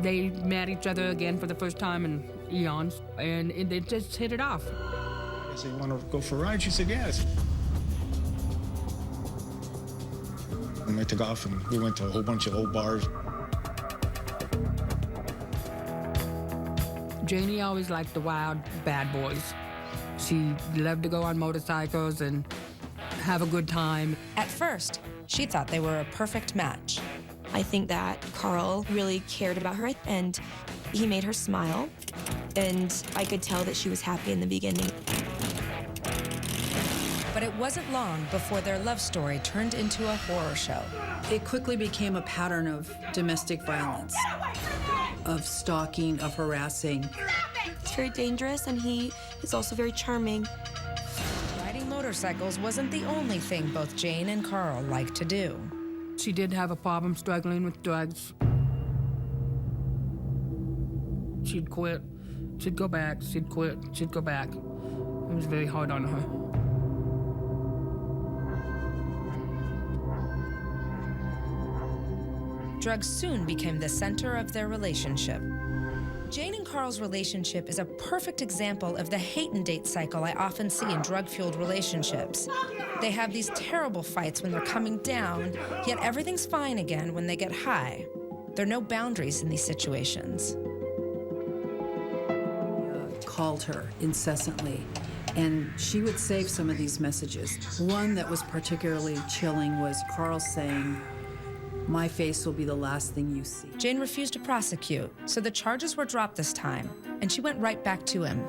They met each other again for the first time in eons, and they just hit it off. I said, "You want to go for a ride?" She said, "Yes." And I took off, and we went to a whole bunch of old bars. Janie always liked the wild, bad boys. She loved to go on motorcycles and have a good time. At first, she thought they were a perfect match. I think that Carl really cared about her, and he made her smile, and I could tell that she was happy in the beginning. But it wasn't long before their love story turned into a horror show. It quickly became a pattern of domestic violence, of stalking, of harassing. It's very dangerous, and he is also very charming. Riding motorcycles wasn't the only thing both Jane and Carl liked to do. She did have a problem struggling with drugs. She'd quit, she'd go back, she'd quit, she'd go back. It was very hard on her. Drugs soon became the center of their relationship. Jane and Carl's relationship is a perfect example of the hate and date cycle I often see in drug-fueled relationships. They have these terrible fights when they're coming down, yet everything's fine again when they get high. There are no boundaries in these situations. Called her incessantly, and she would save some of these messages. One that was particularly chilling was Carl saying, "My face will be the last thing you see." Jane refused to prosecute, so the charges were dropped this time, and she went right back to him.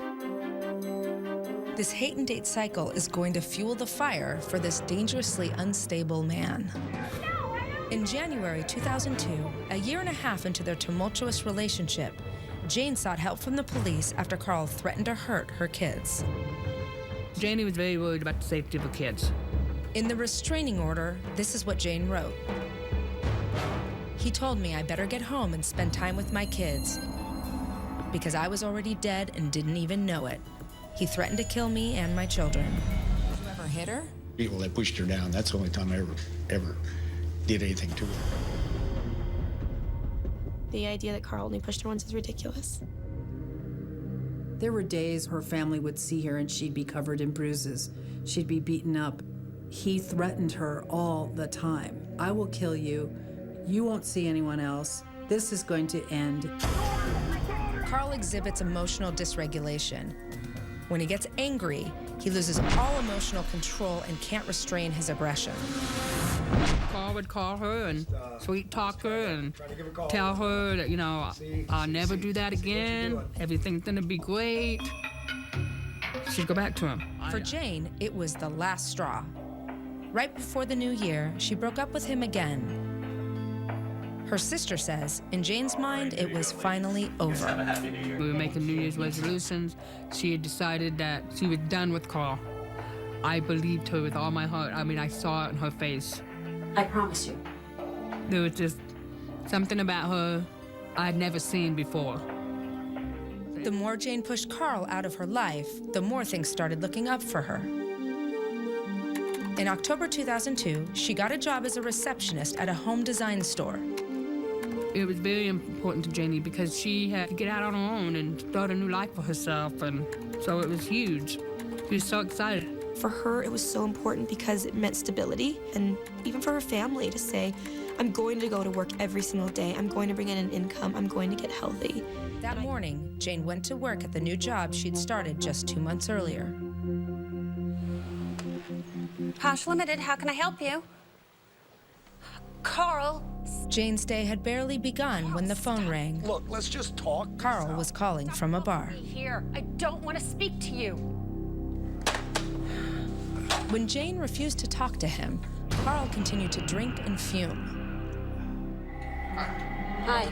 This hate and date cycle is going to fuel the fire for this dangerously unstable man. In January 2002, a year and a half into their tumultuous relationship, Jane sought help from the police after Carl threatened to hurt her kids. Janie was very worried about the safety of her kids. In the restraining order, this is what Jane wrote. He told me I better get home and spend time with my kids because I was already dead and didn't even know it. He threatened to kill me and my children. Did you ever hit her? People that pushed her down. That's the only time I ever did anything to her. The idea that Carl only pushed her once is ridiculous. There were days her family would see her and she'd be covered in bruises. She'd be beaten up. He threatened her all the time. "I will kill you. You won't see anyone else. This is going to end." Carl exhibits emotional dysregulation. When he gets angry, he loses all emotional control and can't restrain his aggression. Carl would call her and sweet talk her and tell her that, I'll never do that again. Everything's gonna be great. She'd go back to him. For Jane, it was the last straw. Right before the new year, she broke up with him again. Her sister says, in Jane's mind, it was finally over. We were making New Year's resolutions. She had decided that she was done with Carl. I believed her with all my heart. I saw it in her face. I promise you. There was just something about her I'd never seen before. The more Jane pushed Carl out of her life, the more things started looking up for her. In October 2002, she got a job as a receptionist at a home design store. It was very important to Janie because she had to get out on her own and start a new life for herself, and so it was huge. She was so excited. For her, it was so important because it meant stability, and even for her family to say, "I'm going to go to work every single day. I'm going to bring in an income. I'm going to get healthy." That morning, Jane went to work at the new job she'd started just 2 months earlier. Posh Limited, how can I help you? Carl. Jane's day had barely begun when the phone rang. Look, let's just talk. Carl was calling from a bar. Here, I don't want to speak to you. When Jane refused to talk to him, Carl continued to drink and fume. Hi.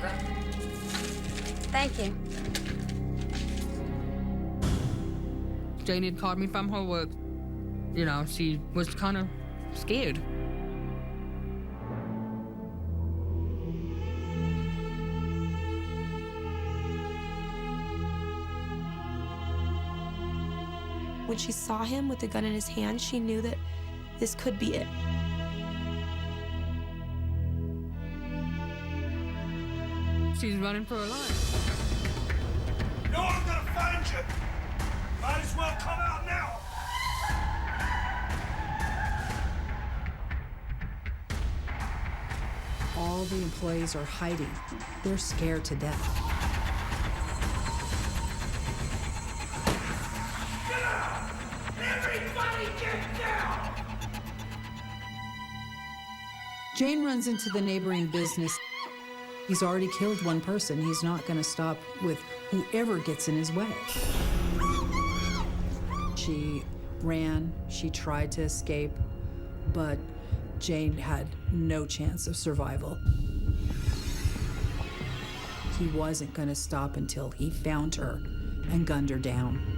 Thank you. Janie had called me from her work. She was kind of scared. When she saw him with the gun in his hand, she knew that this could be it. she's running for her life. No, I'm gonna find you. Might as well come out now. All the employees are hiding. They're scared to death. Everybody get down! Jane runs into the neighboring business. He's already killed one person. He's not going to stop with whoever gets in his way. She ran, she tried to escape, but Jane had no chance of survival. He wasn't going to stop until he found her and gunned her down.